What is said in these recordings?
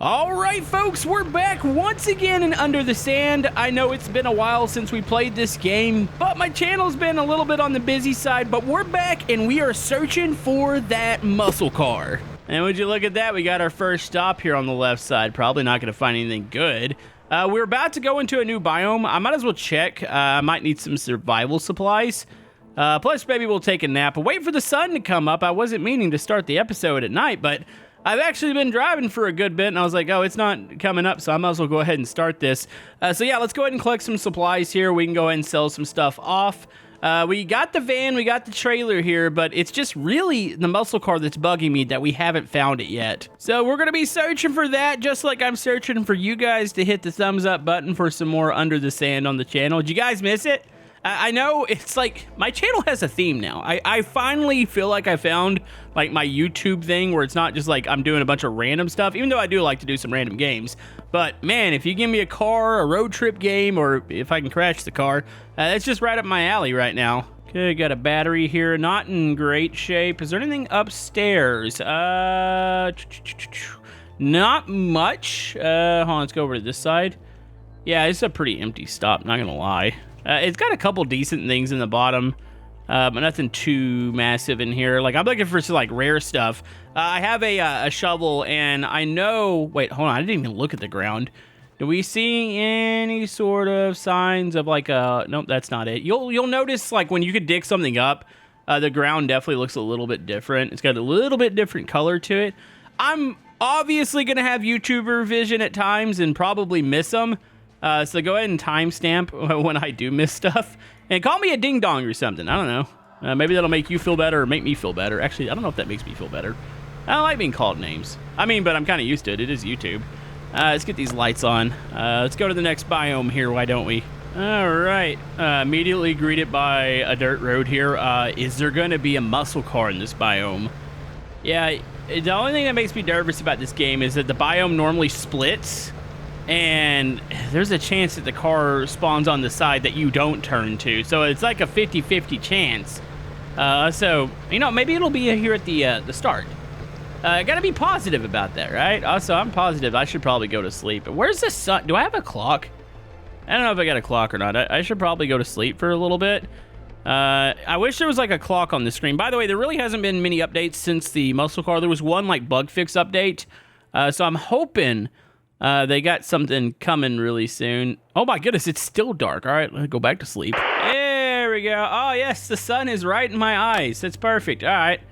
All right, folks, we're back once again in Under the Sand. I know it's been a while since we played this game, but my channel's been a little bit on the busy side, but we're back and we are searching for that muscle car. And would you look at that, we got our first stop here on the left side. Probably not going to find anything good. We're about to go into a new biome. I might as well check. I might need some survival supplies. Plus, maybe we'll take a nap. Wait for the sun to come up. I wasn't meaning to start the episode at night, but I've actually been driving for a good bit, and I was like, oh, it's not coming up, so I might as well go ahead and start this. So yeah, let's go ahead and collect some supplies here. We can go ahead and sell some stuff off. We got the van, we got the trailer here, but it's just really the muscle car that's bugging me that we haven't found it yet. So we're going to be searching for that, just like I'm searching for you guys to hit the thumbs up button for some more Under the Sand on the channel. Did you guys miss it? I know it's like my channel has a theme now. I finally feel like I found like my YouTube thing where it's not just like I'm doing a bunch of random stuff, even though I do like to do some random games. But man, if you give me a car, a road trip game, or if I can crash the car, that's just right up my alley right now. Okay, got a battery here, not in great shape. Is there anything upstairs? Not much. Hold on, let's go over to this side. Yeah, it's a pretty empty stop, not gonna lie. It's got a couple decent things in the bottom, but nothing too massive in here. Like, I'm looking for some, like, rare stuff. I have a shovel, and I know... Wait, hold on. I didn't even look at the ground. Do we see any sort of signs of, like, a... Nope, that's not it. You'll notice, like, when you could dig something up, the ground definitely looks a little bit different. It's got a little bit different color to it. I'm obviously going to have YouTuber vision at times and probably miss them. So go ahead and timestamp when I do miss stuff. And call me a ding-dong or something. I don't know. Maybe that'll make you feel better or make me feel better. Actually, I don't know if that makes me feel better. I don't like being called names. I mean, but I'm kind of used to it. It is YouTube. Let's get these lights on. Let's go to the next biome here, why don't we? All right. Immediately greeted by a dirt road here. Is there going to be a muscle car in this biome? Yeah, the only thing that makes me nervous about this game is that the biome normally splits. And there's a chance that the car spawns on the side that you don't turn to. So it's like a 50-50 chance. So, you know, maybe it'll be here at the start. Gotta be positive about that, right? Also, I'm positive I should probably go to sleep. Where's the sun? Do I have a clock? I don't know if I got a clock or not. I should probably go to sleep for a little bit. I wish there was like a clock on the screen. By the way, there really hasn't been many updates since the muscle car. There was one like bug fix update. So I'm hoping... they got something coming really soon. Oh my goodness, it's still dark. All right, let's go back to sleep. There we go. Oh yes, the sun is right in my eyes. That's perfect. All right.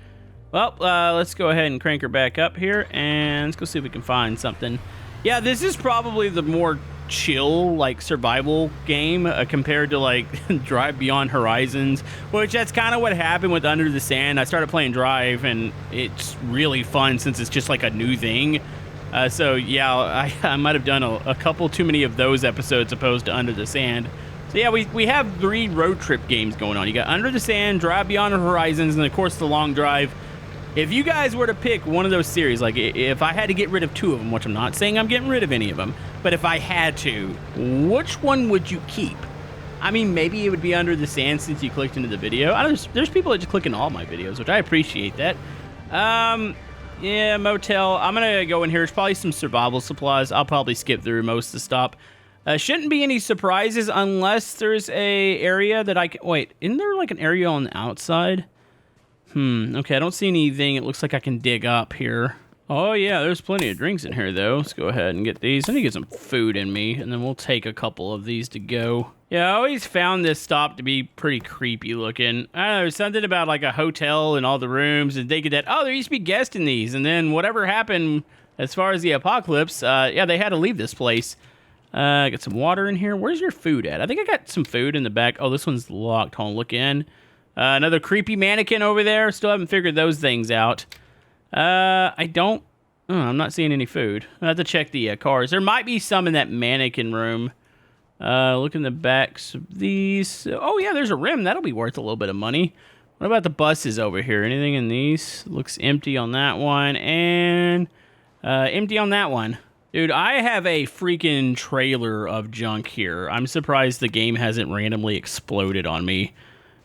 Well, let's go ahead and crank her back up here, and let's go see if we can find something. Yeah, this is probably the more chill, like, survival game compared to, like, Drive Beyond Horizons, which that's kind of what happened with Under the Sand. I started playing Drive, and it's really fun since it's just, like, a new thing. So, yeah, I might have done a couple too many of those episodes opposed to Under the Sand. So, yeah, we have 3 road trip games going on. You got Under the Sand, Drive Beyond Horizons, and, of course, The Long Drive. If you guys were to pick one of those series, like if I had to get rid of 2 of them, which I'm not saying I'm getting rid of any of them, but if I had to, which one would you keep? I mean, maybe it would be Under the Sand since you clicked into the video. There's people that just click into all my videos, which I appreciate that. Yeah, Motel. I'm going to go in here. There's probably some survival supplies. I'll probably skip through most of the stop. Shouldn't be any surprises unless there's a area that I can... Wait, isn't there like an area on the outside? Okay, I don't see anything. It looks like I can dig up here. Oh, yeah, there's plenty of drinks in here, though. Let's go ahead and get these. I need to get some food in me, and then we'll take a couple of these to go. Yeah, I always found this stop to be pretty creepy looking. I don't know, there's something about like a hotel and all the rooms and thinking that, oh, there used to be guests in these. And then whatever happened as far as the apocalypse, yeah, they had to leave this place. Got some water in here. Where's your food at? I think I got some food in the back. Oh, this one's locked. Hold on, look in. Another creepy mannequin over there. Still haven't figured those things out. I'm not seeing any food. I have to check the cars. There might be some in that mannequin room. Look in the backs of these. Oh, yeah, there's a rim. That'll be worth a little bit of money. What about the buses over here? Anything in these? Looks empty on that one. And empty on that one. Dude, I have a freaking trailer of junk here. I'm surprised the game hasn't randomly exploded on me.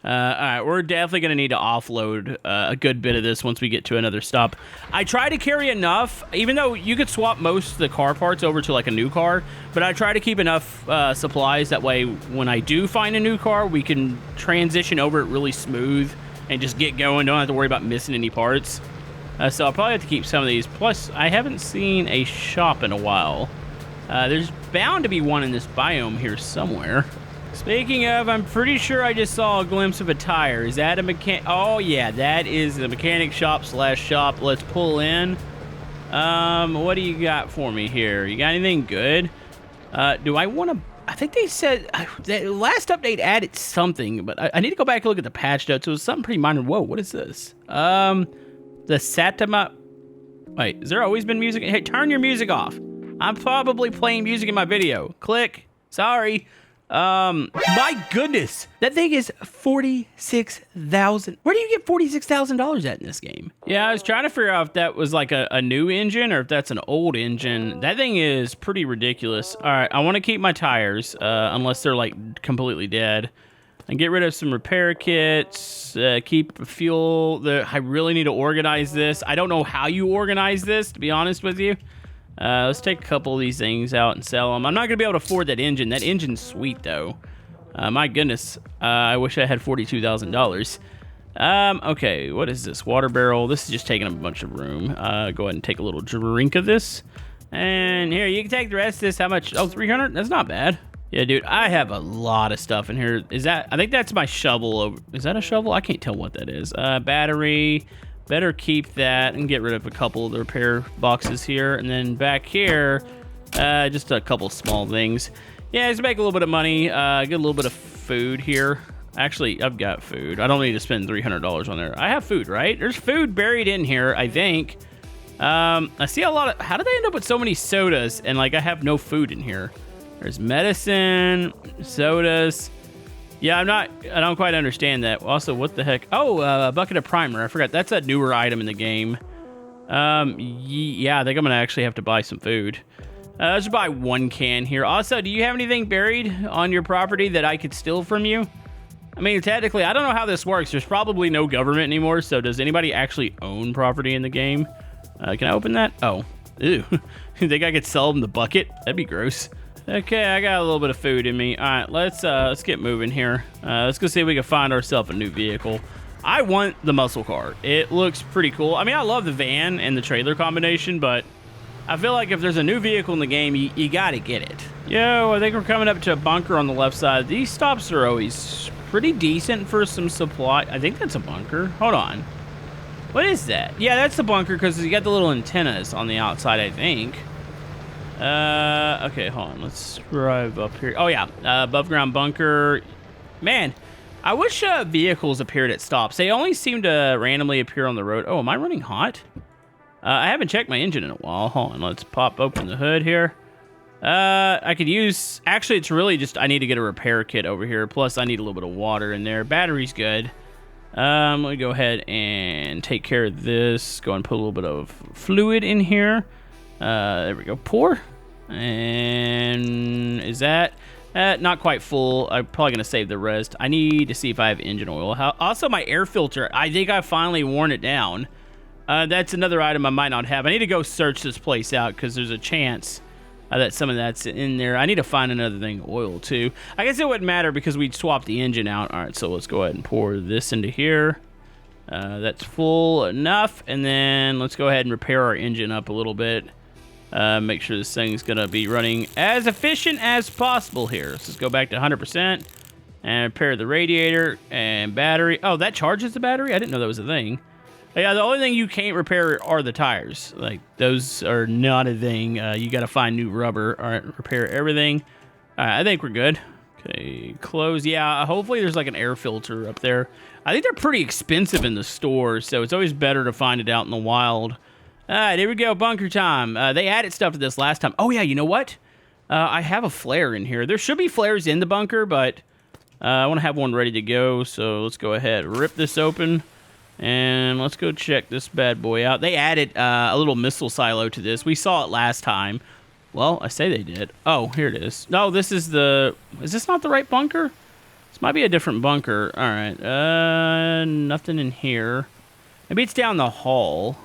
All right, we're definitely going to need to offload a good bit of this once we get to another stop. I try to carry enough, even though you could swap most of the car parts over to like a new car, but I try to keep enough supplies that way when I do find a new car, we can transition over it really smooth and just get going. Don't have to worry about missing any parts. So I'll probably have to keep some of these. Plus, I haven't seen a shop in a while. There's bound to be one in this biome here somewhere. Speaking of, I'm pretty sure I just saw a glimpse of a tire. Is that a mechanic? Oh, yeah, that is the mechanic shop / shop. Let's pull in. What do you got for me here? You got anything good? Do I want to... I think they said... the last update added something, but I need to go back and look at the patch notes. It was something pretty minor. Whoa, what is this? The Satima... Wait, has there always been music? Hey, turn your music off. I'm probably playing music in my video. Click. Sorry. My goodness, that thing is 46,000. Where do you get $46,000 at in this game? Yeah, I was trying to figure out if that was like a new engine or if that's an old engine. That thing is pretty ridiculous. All right, I want to keep my tires, unless they're like completely dead. And get rid of some repair kits, keep fuel. I really need to organize this. I don't know how you organize this, to be honest with you. Let's take a couple of these things out and sell them. I'm not going to be able to afford that engine. That engine's sweet, though. My goodness. I wish I had $42,000. Okay, what is this? Water barrel. This is just taking up a bunch of room. Go ahead and take a little drink of this. And here, you can take the rest of this. How much? Oh, 300? That's not bad. Yeah, dude, I have a lot of stuff in here. I think that's my shovel. Is that a shovel? I can't tell what that is. Battery. Better keep that and get rid of a couple of the repair boxes here. And then back here, just a couple small things. Yeah, just make a little bit of money. Get a little bit of food here. Actually, I've got food. I don't need to spend $300 on there. I have food, right? There's food buried in here, I think. I see a lot of... How did I end up with so many sodas and, like, I have no food in here? There's medicine, sodas... Yeah, I don't quite understand that. Also, what the heck? Oh, a bucket of primer. I forgot. That's a newer item in the game. Yeah, I think I'm going to actually have to buy some food. Let's buy one can here. Also, do you have anything buried on your property that I could steal from you? I mean, technically, I don't know how this works. There's probably no government anymore, so does anybody actually own property in the game? Can I open that? Oh, ew. You think I could sell them the bucket? That'd be gross. Okay, I got a little bit of food in me. All right, let's get moving here. Let's go see if we can find ourselves a new vehicle. I want the muscle car. It looks pretty cool. I mean, I love the van and the trailer combination, but I feel like if there's a new vehicle in the game, you gotta get it. Yo, I think we're coming up to a bunker on the left side. These stops are always pretty decent for some supply. I think that's a bunker. Hold on. What is that? Yeah, that's the bunker because you got the little antennas on the outside, I think. Okay, hold on. Let's drive up here. Oh, yeah. Above ground bunker. Man, I wish vehicles appeared at stops. They only seem to randomly appear on the road. Oh, am I running hot? I haven't checked my engine in a while. Hold on. Let's pop open the hood here. I could use... Actually, it's really just... I need to get a repair kit over here. Plus, I need a little bit of water in there. Battery's good. Let me go ahead and take care of this. Go and put a little bit of fluid in here. There we go. Pour. And is that not quite full? I'm probably going to save the rest. I need to see if I have engine oil. Also, my air filter. I think I finally worn it down. That's another item I might not have. I need to go search this place out because there's a chance that some of that's in there. I need to find another thing. Oil, too. I guess it wouldn't matter because we'd swap the engine out. All right, so let's go ahead and pour this into here. That's full enough. And then let's go ahead and repair our engine up a little bit. Make sure this thing's going to be running as efficient as possible here. Let's just go back to 100% and repair the radiator and battery. Oh, that charges the battery? I didn't know that was a thing. Yeah, the only thing you can't repair are the tires. Like, those are not a thing. You got to find new rubber. All right, repair everything. All right, I think we're good. Okay, close. Yeah, hopefully there's like an air filter up there. I think they're pretty expensive in the store, so it's always better to find it out in the wild. All right, here we go. Bunker time. They added stuff to this last time. Oh, yeah, you know what? I have a flare in here. There should be flares in the bunker, but I want to have one ready to go. So let's go ahead. Rip this open, and let's go check this bad boy out. They added a little missile silo to this. We saw it last time. Well, I say they did. Oh, here it is. No, this is the... Is this not the right bunker? This might be a different bunker. All right. Nothing in here. Maybe it's down the hall.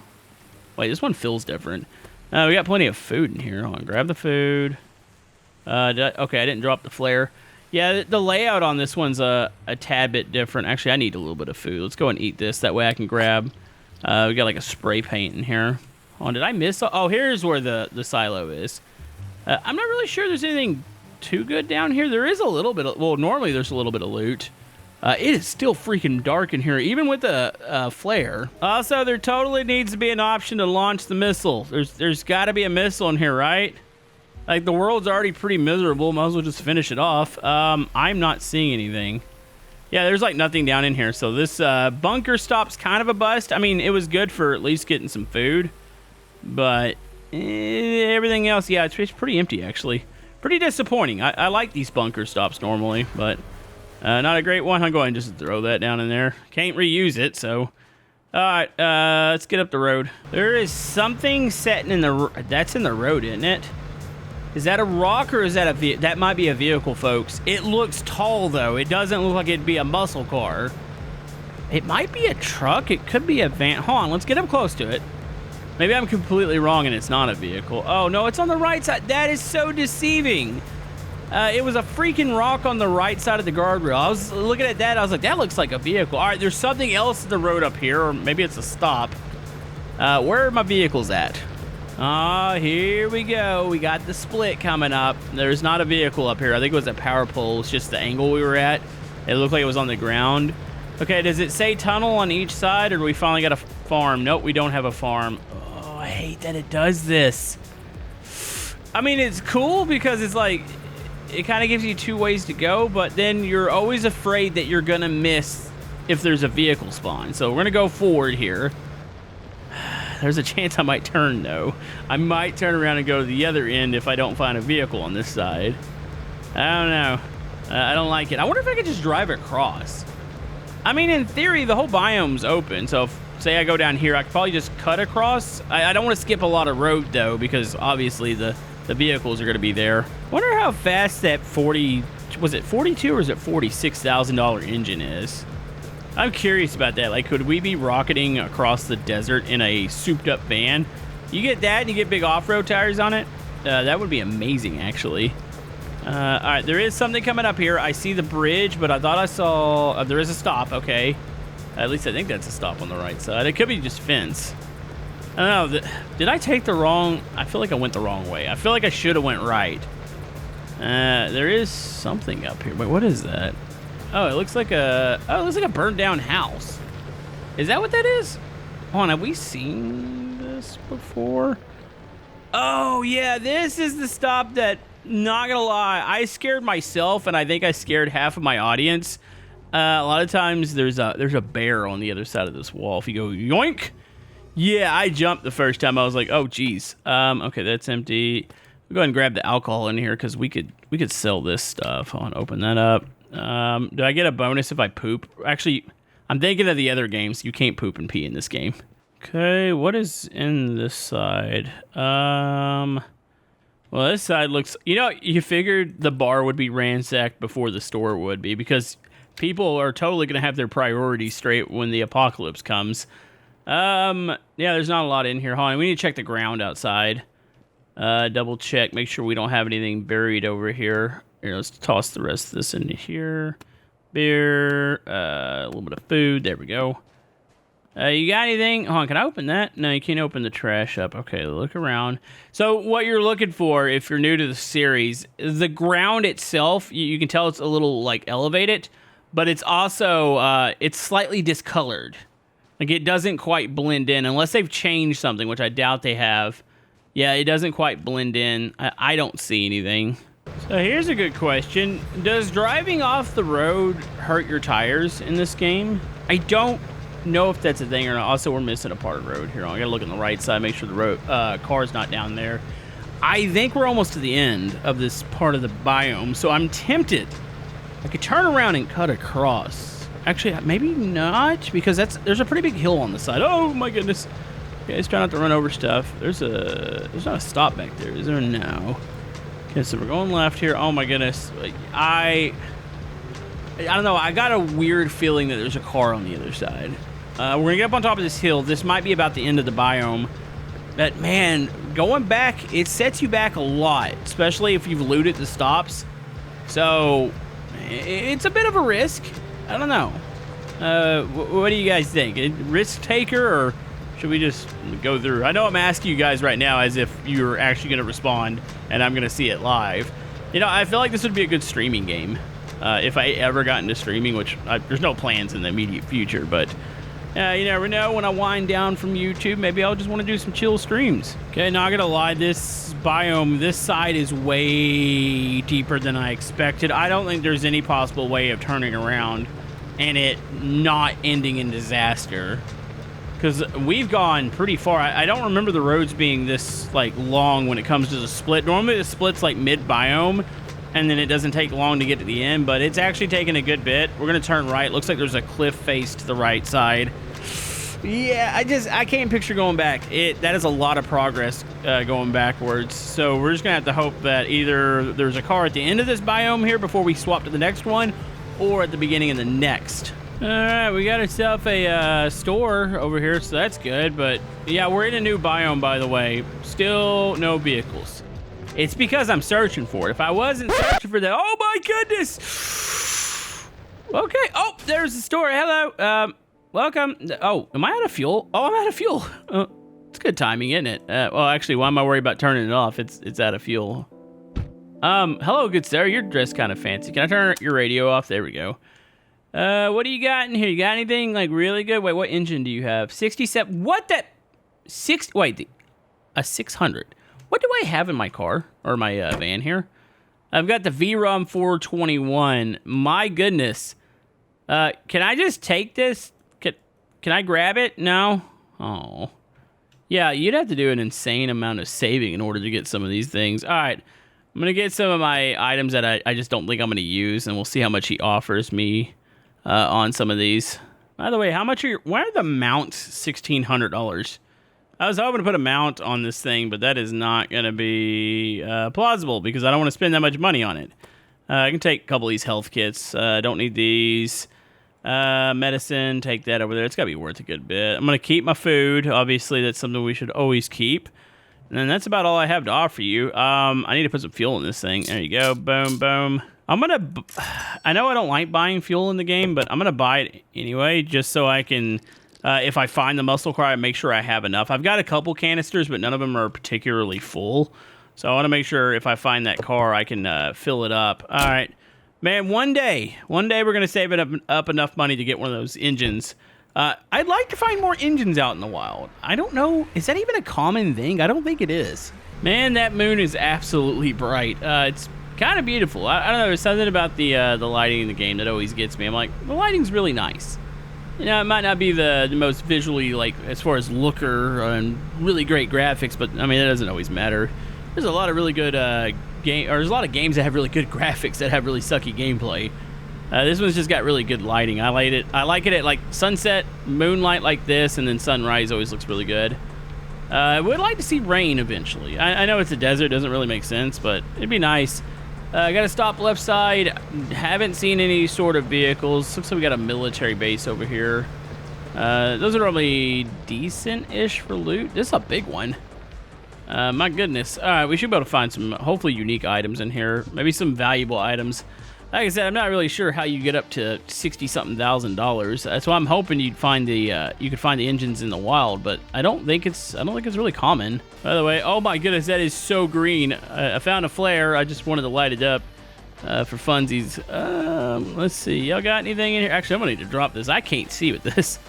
Wait, this one feels different. We got plenty of food in here. Hold on, grab the food. Okay, I didn't drop the flare. Yeah, the layout on this one's a tad bit different. Actually, I need a little bit of food. Let's go and eat this. That way I can grab... we got like a spray paint in here. Oh, did I miss? Oh, here's where the silo is. I'm not really sure there's anything too good down here. There is a little bit of... Well, normally there's a little bit of loot. It is still freaking dark in here, even with the flare. Also, there totally needs to be an option to launch the missile. There's got to be a missile in here, right? Like, the world's already pretty miserable. Might as well just finish it off. I'm not seeing anything. Yeah, there's, like, nothing down in here. So this bunker stop's kind of a bust. I mean, it was good for at least getting some food. But everything else, yeah, it's pretty empty, actually. Pretty disappointing. I like these bunker stops normally, but... not a great one. I'll go ahead and just throw that down in there. Can't reuse it, so... Alright, let's get up the road. There is something setting in the... That's in the road, isn't it? Is that a rock or is that a... That might be a vehicle, folks. It looks tall, though. It doesn't look like it'd be a muscle car. It might be a truck. It could be a van. Hold on, let's get up close to it. Maybe I'm completely wrong and it's not a vehicle. Oh, no, it's on the right side. That is so deceiving. It was a freaking rock on the right side of the guardrail. I was looking at that. I was like, that looks like a vehicle. All right, there's something else in the road up here, or maybe it's a stop. Where are my vehicles at? Here we go. We got the split coming up. There's not a vehicle up here. I think it was a power pole. It's just the angle we were at. It looked like it was on the ground. Okay, does it say tunnel on each side, or do we finally got a farm? Nope, we don't have a farm. Oh, I hate that it does this. I mean, it's cool because it's like... It kind of gives you two ways to go, but then you're always afraid that you're going to miss if there's a vehicle spawn. So we're going to go forward here. There's a chance I might turn, though. I might turn around and go to the other end if I don't find a vehicle on this side. I don't know. I don't like it. I wonder if I could just drive across. I mean, in theory, the whole biome's open. So if, say I go down here, I could probably just cut across. I don't want to skip a lot of road, though, because obviously the vehicles are going to be there. Wonder how fast that 40, was it 42 or is it $46,000 engine is? I'm curious about that. Like, could we be rocketing across the desert in a souped up van? You get that and you get big off-road tires on it? That would be amazing, actually. All right, there is something coming up here. I see the bridge, but I thought I saw, there is a stop, okay. At least I think that's a stop on the right side. It could be just fence. I don't know. Did I take the wrong... I feel like I went the wrong way. I feel like I should have went right. There is something up here. Wait, what is that? Oh, it looks like a... Oh, it looks like a burned down house. Is that what that is? Hold on, have we seen this before? Oh, yeah, this is the stop that... Not gonna lie, I scared myself, and I think I scared half of my audience. A lot of times, there's a bear on the other side of this wall. If you go yoink... Yeah, I jumped the first time. I was like, oh, geez. Okay, that's empty. We'll go ahead and grab the alcohol in here because we could sell this stuff. Hold on, open that up. Do I get a bonus if I poop? Actually, I'm thinking of the other games. You can't poop and pee in this game. Okay, what is in this side? Well, this side looks... You know, you figured the bar would be ransacked before the store would be because people are totally going to have their priorities straight when the apocalypse comes. Yeah, there's not a lot in here. Hold on, we need to check the ground outside. Double check, make sure we don't have anything buried over here. Here, let's toss the rest of this into here. Beer, a little bit of food. There we go. You got anything? Hold on, can I open that? No, you can't open the trash up. Okay, look around. So what you're looking for, if you're new to the series, the ground itself, you can tell it's a little, like, elevated, but it's also, it's slightly discolored. Like, it doesn't quite blend in, unless they've changed something, which I doubt they have. Yeah, it doesn't quite blend in. I don't see anything. So here's a good question. Does driving off the road hurt your tires in this game? I don't know if that's a thing or not. Also, we're missing a part of the road here. I gotta look on the right side, make sure the road car's not down there. I think we're almost to the end of this part of the biome, so I'm tempted. I could turn around and cut across. Actually, maybe not, because there's a pretty big hill on the side. Oh my goodness. Okay, let's try not to run over stuff. There's not a stop back there, is there? No. Okay, so we're going left here. Oh my goodness. I don't know. I got a weird feeling that there's a car on the other side. We're going to get up on top of this hill. This might be about the end of the biome. But, man, going back, it sets you back a lot, especially if you've looted the stops. So, it's a bit of a risk. I don't know. What do you guys think? A risk taker, or should we just go through? I know I'm asking you guys right now as if you're actually going to respond and I'm going to see it live. You know, I feel like this would be a good streaming game. If I ever got into streaming, which there's no plans in the immediate future, but you never know. When I wind down from YouTube, maybe I'll just want to do some chill streams. Okay, not gonna lie, this biome, this side is way deeper than I expected. I don't think there's any possible way of turning around and it not ending in disaster, because we've gone pretty far. I don't remember the roads being this like long when it comes to the split. Normally the split's like mid biome, and then it doesn't take long to get to the end, but it's actually taken a good bit. We're gonna turn right. Looks like there's a cliff face to the right side. Yeah, I can't picture going back. That is a lot of progress going backwards. So we're just gonna have to hope that either there's a car at the end of this biome here before we swap to the next one, or at the beginning of the next. All right, we got ourselves a store over here, so that's good. But yeah, we're in a new biome, by the way. Still no vehicles. It's because I'm searching for it. If I wasn't searching for that, oh my goodness. Okay. Oh, there's the store. Hello. Welcome. Oh, am I out of fuel? Oh, I'm out of fuel. It's good timing, isn't it? Well, actually, why am I worried about turning it off? It's out of fuel. Hello, good sir. You're dressed kind of fancy. Can I turn your radio off? There we go. What do you got in here? You got anything like really good? Wait, what engine do you have? 67. What that? A 600. What do I have in my car or my van here? I've got the VROM 421. My goodness. Can I just take this? Can I grab it? No? Oh. Yeah, you'd have to do an insane amount of saving in order to get some of these things. All right. I'm going to get some of my items that I just don't think I'm going to use, and we'll see how much he offers me on some of these. By the way, why are the mounts $1,600? I was hoping to put a mount on this thing, but that is not going to be plausible because I don't want to spend that much money on it. I can take a couple of these health kits. I don't need these. Medicine, take that over there. It's got to be worth a good bit. I'm going to keep my food. Obviously, that's something we should always keep. And then that's about all I have to offer you. I need to put some fuel in this thing. There you go. Boom, boom. I know I don't like buying fuel in the game, but I'm going to buy it anyway just so I can... if I find the muscle car, I make sure I have enough. I've got a couple canisters, but none of them are particularly full. So I want to make sure if I find that car, I can fill it up. All right. Man, one day we're going to save up enough money to get one of those engines. I'd like to find more engines out in the wild. I don't know. Is that even a common thing? I don't think it is. Man, that moon is absolutely bright. It's kind of beautiful. I don't know. There's something about the lighting in the game that always gets me. I'm like, the lighting's really nice. You know, it might not be the most visually, like, as far as looker and really great graphics, but, I mean, that doesn't always matter. There's a lot of really good there's a lot of games that have really good graphics that have really sucky gameplay. This one's just got really good lighting. I like it at, like, sunset, moonlight like this, and then sunrise always looks really good. I would like to see rain eventually. I know it's a desert, doesn't really make sense, but it'd be nice. I got to stop left side. Haven't seen any sort of vehicles. Looks like we got a military base over here. Those are probably decent-ish for loot. This is a big one. My goodness. All right, we should be able to find some hopefully unique items in here. Maybe some valuable items. Like I said, I'm not really sure how you get up to $60-something thousand. That's why I'm hoping you could find the engines in the wild, but I don't think it's really common. By the way, oh my goodness, that is so green. I found a flare. I just wanted to light it up for funsies. Let's see. Y'all got anything in here? Actually, I'm gonna need to drop this. I can't see with this.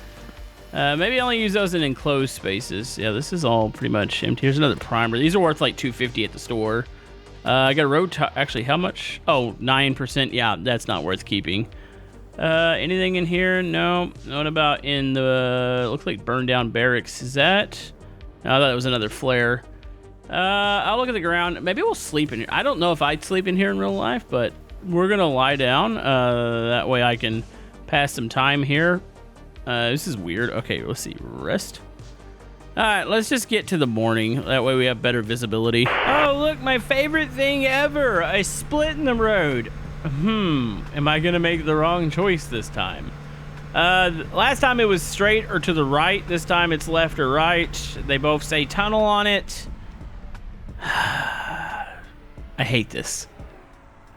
Maybe only use those in enclosed spaces. Yeah, this is all pretty much empty. Here's another primer. These are worth like $250 at the store. I got a road tire. Actually, how much? Oh, 9%. Yeah, that's not worth keeping. Anything in here? No. What about in the... looks like burned down barracks. Is that... no, I thought it was another flare. I'll look at the ground. Maybe we'll sleep in here. I don't know if I'd sleep in here in real life, but we're going to lie down. That way I can pass some time here. This is weird. Okay, let's see. Rest. All right, let's just get to the morning. That way we have better visibility. Oh, look, my favorite thing ever. A split in the road. Am I gonna make the wrong choice this time? Last time it was straight or to the right. This time it's left or right. They both say tunnel on it. I hate this.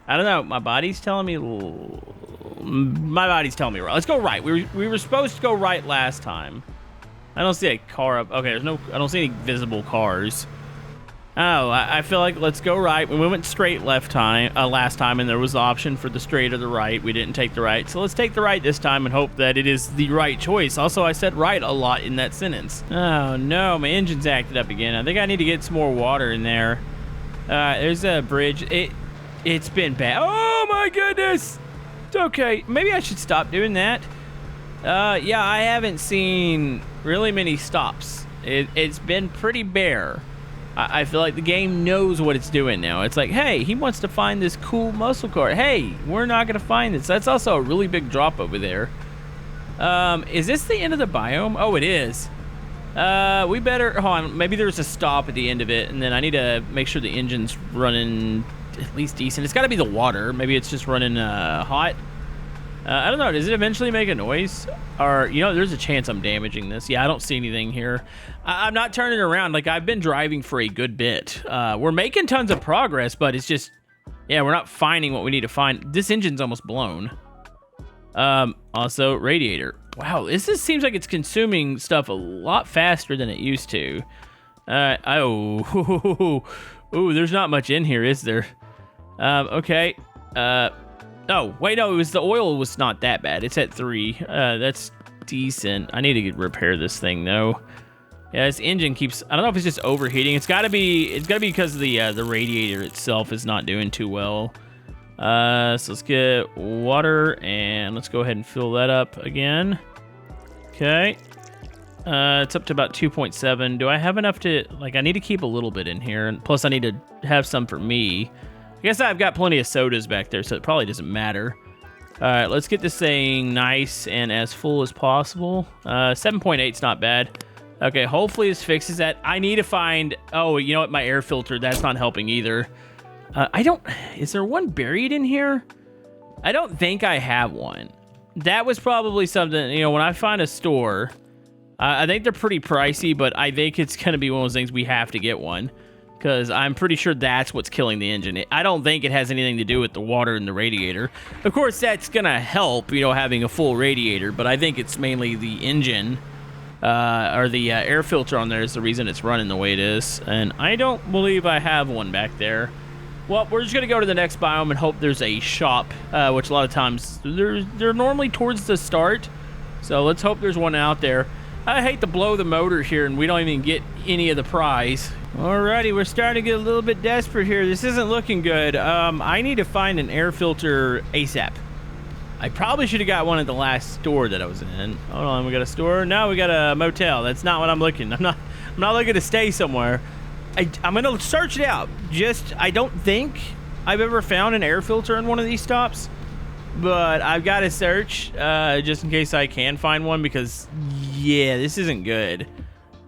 I don't know. My body's telling me right. Let's go right. We were supposed to go right last time. I don't see a car up. Okay, I don't see any visible cars. Oh, I feel like let's go right. We went straight last time, and there was the option for the straight or the right. We didn't take the right, so let's take the right this time and hope that it is the right choice. Also, I said right a lot in that sentence. Oh no, my engine's acted up again. I think I need to get some more water in there. There's a bridge. It's been bad. Oh my goodness. It's okay. Maybe I should stop doing that. Yeah, I haven't seen really many stops. It's been pretty bare. I feel like the game knows what it's doing now. It's like, hey, he wants to find this cool muscle car. Hey, we're not going to find this. That's also a really big drop over there. Is this the end of the biome? Oh, it is. We better, hold on, maybe there's a stop at the end of it, and then I need to make sure the engine's running at least decent. It's got to be the water. Maybe it's just running hot. I don't know. Does it eventually make a noise? Or, you know, there's a chance I'm damaging this. Yeah, I don't see anything here. I'm not turning around. Like, I've been driving for a good bit. We're making tons of progress, but it's just, yeah, we're not finding what we need to find. This engine's almost blown. Also, radiator. Wow, this seems like it's consuming stuff a lot faster than it used to. Ooh, there's not much in here, is there? Okay. Oh, wait, no, the oil was not that bad. It's at 3. That's decent. I need to repair this thing, though. Yeah, this engine keeps, I don't know if it's just overheating. It's gotta be because the radiator itself is not doing too well. So let's get water, and let's go ahead and fill that up again. Okay. It's up to about 2.7. Do I have enough to, like, I need to keep a little bit in here, and plus I need to have some for me. I guess I've got plenty of sodas back there, so it probably doesn't matter. All right, let's get this thing nice and as full as possible. 7.8's not bad. Okay, hopefully this fixes that. I need to find, oh, you know what, my air filter, that's not helping either. Is there one buried in here? I don't think I have one. That was probably something, you know, when I find a store, I think they're pretty pricey, but I think it's going to be one of those things we have to get one. Because I'm pretty sure that's what's killing the engine. I don't think it has anything to do with the water in the radiator. Of course, that's going to help, you know, having a full radiator, but I think it's mainly the engine or the air filter on there is the reason it's running the way it is. And I don't believe I have one back there. Well, we're just going to go to the next biome and hope there's a shop, which a lot of times they're normally towards the start. So let's hope there's one out there. I hate to blow the motor here and we don't even get any of the prize. Alrighty, we're starting to get a little bit desperate here. This isn't looking good. I need to find an air filter ASAP. I probably should have got one at the last store that I was in. Hold on, we got a store? No, we got a motel. That's not what I'm looking. I'm not looking to stay somewhere. I'm gonna search it out. I don't think I've ever found an air filter in one of these stops, but I've got to search just in case I can find one because, yeah, this isn't good.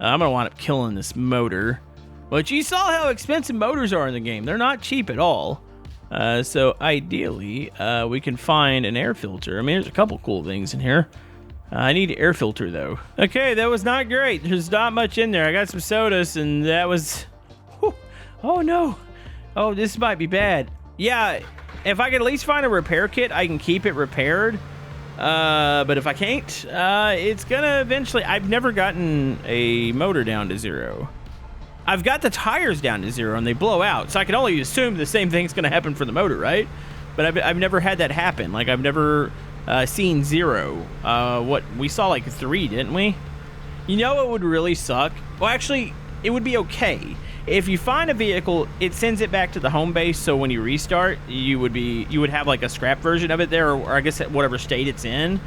I'm gonna wind up killing this motor. But you saw how expensive motors are in the game. They're not cheap at all. So ideally, we can find an air filter. I mean, there's a couple cool things in here. I need an air filter, though. Okay, that was not great. There's not much in there. I got some sodas, and that was... Whew. Oh, no. Oh, this might be bad. Yeah, if I could at least find a repair kit, I can keep it repaired. But if I can't, it's gonna eventually... I've never gotten a motor down to 0. I've got the tires down to 0 and they blow out, so I can only assume the same thing's gonna happen for the motor, right? But I've never had that happen. Like, I've never seen 0. What, we saw like 3, didn't we? You know what would really suck? Well, actually, it would be okay. If you find a vehicle, it sends it back to the home base, so when you restart, you would have like a scrap version of it there, or I guess at whatever state it's in.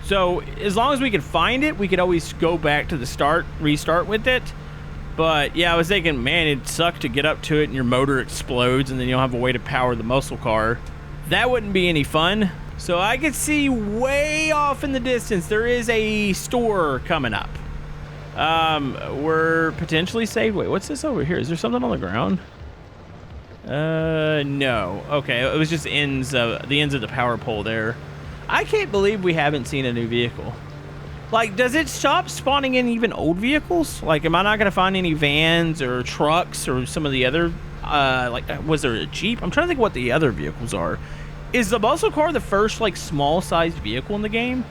So as long as we could find it, we could always go back to the restart with it. But yeah, I was thinking, man, it'd suck to get up to it and your motor explodes and then you don't have a way to power the muscle car. That wouldn't be any fun. So I could see way off in the distance, there is a store coming up. We're potentially safe. Wait, what's this over here? Is there something on the ground? No. Okay, it was just the ends of the power pole there. I can't believe we haven't seen a new vehicle. Like, does it stop spawning in even old vehicles? Like, am I not gonna find any vans or trucks or some of the other, was there a Jeep? I'm trying to think what the other vehicles are. Is the muscle car the first, like, small-sized vehicle in the game?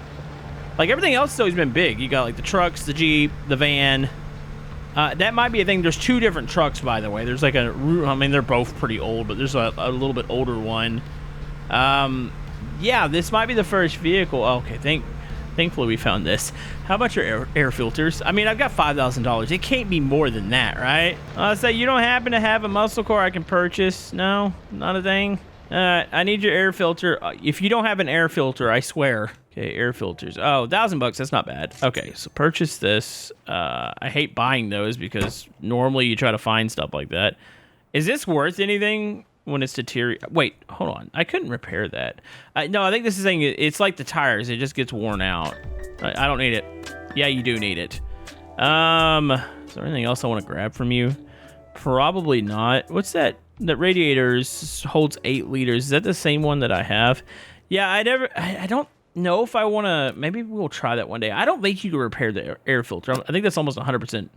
Like, everything else has always been big. You got, like, the trucks, the Jeep, the van. That might be a thing. There's two different trucks, by the way. There's, like, I mean, they're both pretty old, but there's a little bit older one. Yeah, this might be the first vehicle. Okay, thankfully we found this. How about your air filters? I mean, I've got $5,000. It can't be more than that, right? So you don't happen to have a muscle car I can purchase? No? Not a thing? I need your air filter. If you don't have an air filter, I swear. Okay, air filters. Oh, $1,000. That's not bad. Okay, so purchase this. I hate buying those because normally you try to find stuff like that. Is this worth anything when it's deteriorating? Wait, hold on. I couldn't repair that. No, I think this is saying it's like the tires. It just gets worn out. I don't need it. Yeah, you do need it. Is there anything else I want to grab from you? Probably not. What's that? That radiator holds 8 liters. Is that the same one that I have? Yeah, I don't know if I want to. Maybe we'll try that one day. I don't think you can repair the air filter. I think that's almost 100%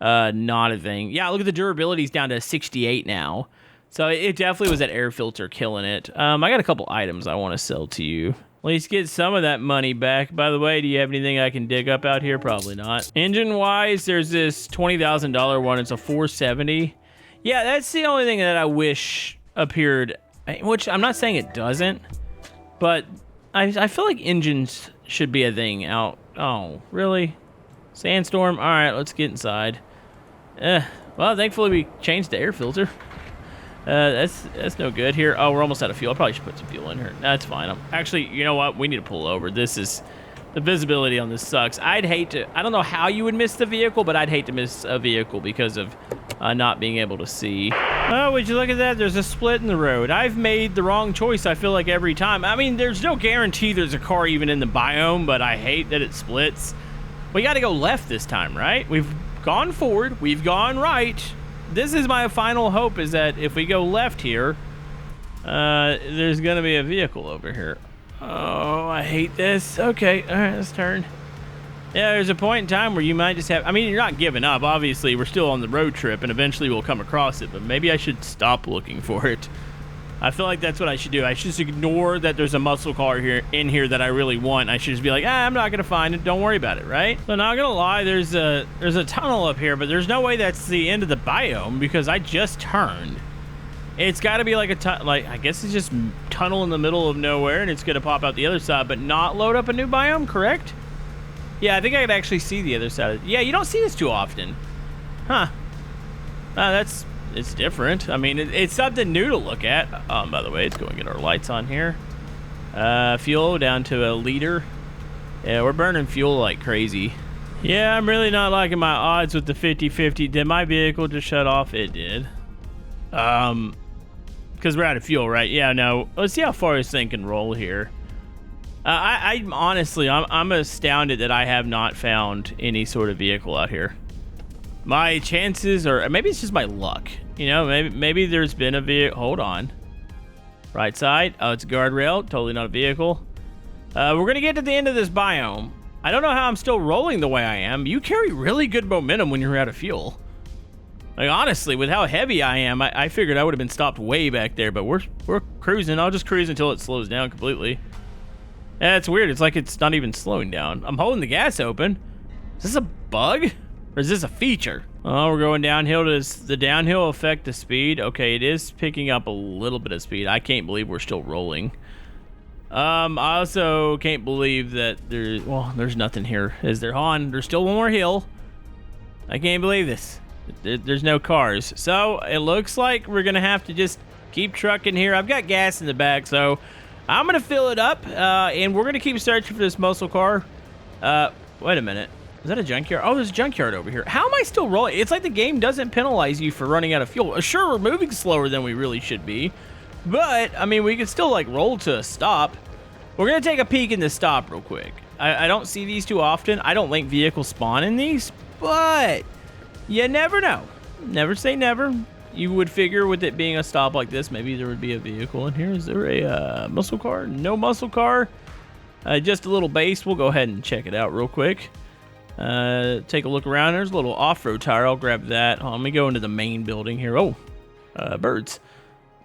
not a thing. Yeah, look at the durability's down to 68 now. So it definitely was that air filter killing it. I got a couple items I want to sell to you. At least get some of that money back. By the way, do you have anything I can dig up out here? Probably not. Engine-wise, there's this $20,000 one. It's a 470. Yeah, that's the only thing that I wish appeared, which I'm not saying it doesn't, but I feel like engines should be a thing out. Oh, really? Sandstorm? All right, let's get inside. Well, thankfully we changed the air filter. That's no good here. Oh, we're almost out of fuel. I probably should put some fuel in here. That's fine. Actually, you know what? We need to pull over. The visibility on this sucks. I'd hate to, I don't know how you would miss the vehicle, but I'd hate to miss a vehicle because of not being able to see. Oh, would you look at that? There's a split in the road. I've made the wrong choice, I feel like, every time. I mean, there's no guarantee there's a car even in the biome, but I hate that it splits. We got to go left this time, right? We've gone forward. We've gone right. This is my final hope, is that if we go left here, there's going to be a vehicle over here. Oh, I hate this. Okay, all right, let's turn. Yeah, there's a point in time where you might just have... I mean, you're not giving up. Obviously, we're still on the road trip, and eventually we'll come across it, but maybe I should stop looking for it. I feel like that's what I should do. I should just ignore that there's a muscle car in here that I really want. I should just be like, I'm not going to find it. Don't worry about it, right? So not going to lie, there's a tunnel up here, but there's no way that's the end of the biome because I just turned. It's got to be like I guess it's just tunnel in the middle of nowhere, and it's going to pop out the other side, but not load up a new biome, correct? Yeah, I think I could actually see the other side. Yeah, you don't see this too often. Huh. It's different. I mean, it's something new to look at. By the way, let's go and get our lights on here. Fuel down to a liter. Yeah, we're burning fuel like crazy. Yeah, I'm really not liking my odds with the 50-50. Did my vehicle just shut off? It did. Because we're out of fuel, right? Yeah, no. Let's see how far this thing can roll here. I'm honestly, I'm astounded that I have not found any sort of vehicle out here. My chances are, maybe it's just my luck. You know, maybe there's been a vehicle. Hold on. Right side. Oh, it's a guardrail. Totally not a vehicle. We're going to get to the end of this biome. I don't know how I'm still rolling the way I am. You carry really good momentum when you're out of fuel. Like, honestly, with how heavy I am, I figured I would have been stopped way back there, but we're cruising. I'll just cruise until it slows down completely. Yeah, it's weird. It's like it's not even slowing down. I'm holding the gas open. Is this a bug? Or is this a feature? Oh, we're going downhill. Does the downhill affect the speed? Okay, it is picking up a little bit of speed. I can't believe we're still rolling. I also can't believe that there's nothing here. Is there on? There's still one more hill. I can't believe this. There's no cars. So it looks like we're going to have to just keep trucking here. I've got gas in the back, so I'm going to fill it up, and we're going to keep searching for this muscle car. Wait a minute. Is that a junkyard? Oh, there's a junkyard over here. How am I still rolling? It's like the game doesn't penalize you for running out of fuel. Sure, we're moving slower than we really should be, but, I mean, we could still, like, roll to a stop. We're going to take a peek in the stop real quick. I don't see these too often. I don't think vehicles spawn in these, but you never know. Never say never. you would figure with it being a stop like this, maybe there would be a vehicle in here. Is there a muscle car? No muscle car. Just a little base. We'll go ahead and check it out real quick. Take a look around. There's a little off-road tire. I'll grab that. Let me go into the main building here. Oh, birds.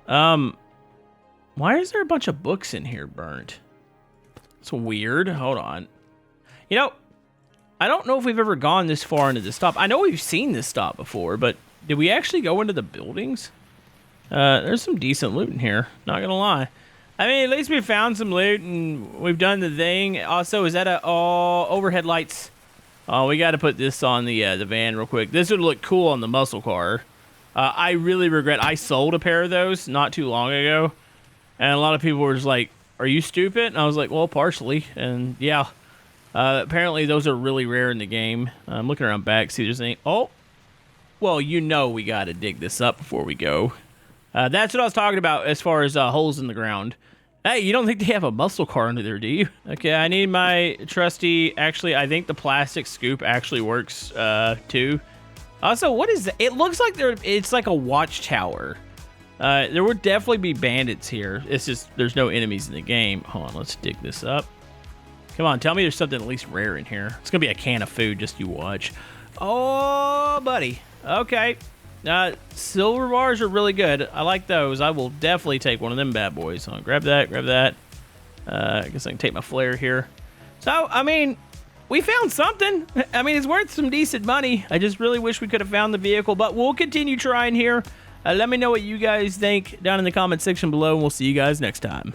Why is there a bunch of books in here burnt? It's weird. Hold on. You know, I don't know if we've ever gone this far into the stop. I know we've seen this stop before, but did we actually go into the buildings? There's some decent loot in here. Not gonna lie. I mean, at least we found some loot and we've done the thing. Also, is that overhead lights? Oh, we got to put this on the van real quick. This would look cool on the muscle car. I really regret I sold a pair of those not too long ago. And a lot of people were just like, are you stupid? And I was like, well, partially. And yeah, apparently those are really rare in the game. I'm looking around back, see if there's any. Oh, well, you know we got to dig this up before we go. That's what I was talking about as far as holes in the ground. Hey, you don't think they have a muscle car under there, do you? Okay, I need my trusty. Actually, I think the plastic scoop actually works too. Also, what is that? It looks like it's like a watchtower. There would definitely be bandits here. It's just there's no enemies in the game. Hold on, let's dig this up. Come on, tell me there's something at least rare in here. It's gonna be a can of food, just you watch. Oh, buddy. Okay. Silver bars are really good. I like those. I will definitely take one of them bad boys. Grab that, grab that. I guess I can take my flare here. So, I mean, we found something. I mean, it's worth some decent money. I just really wish we could have found the vehicle, but we'll continue trying here. Let me know what you guys think down in the comment section below, and we'll see you guys next time.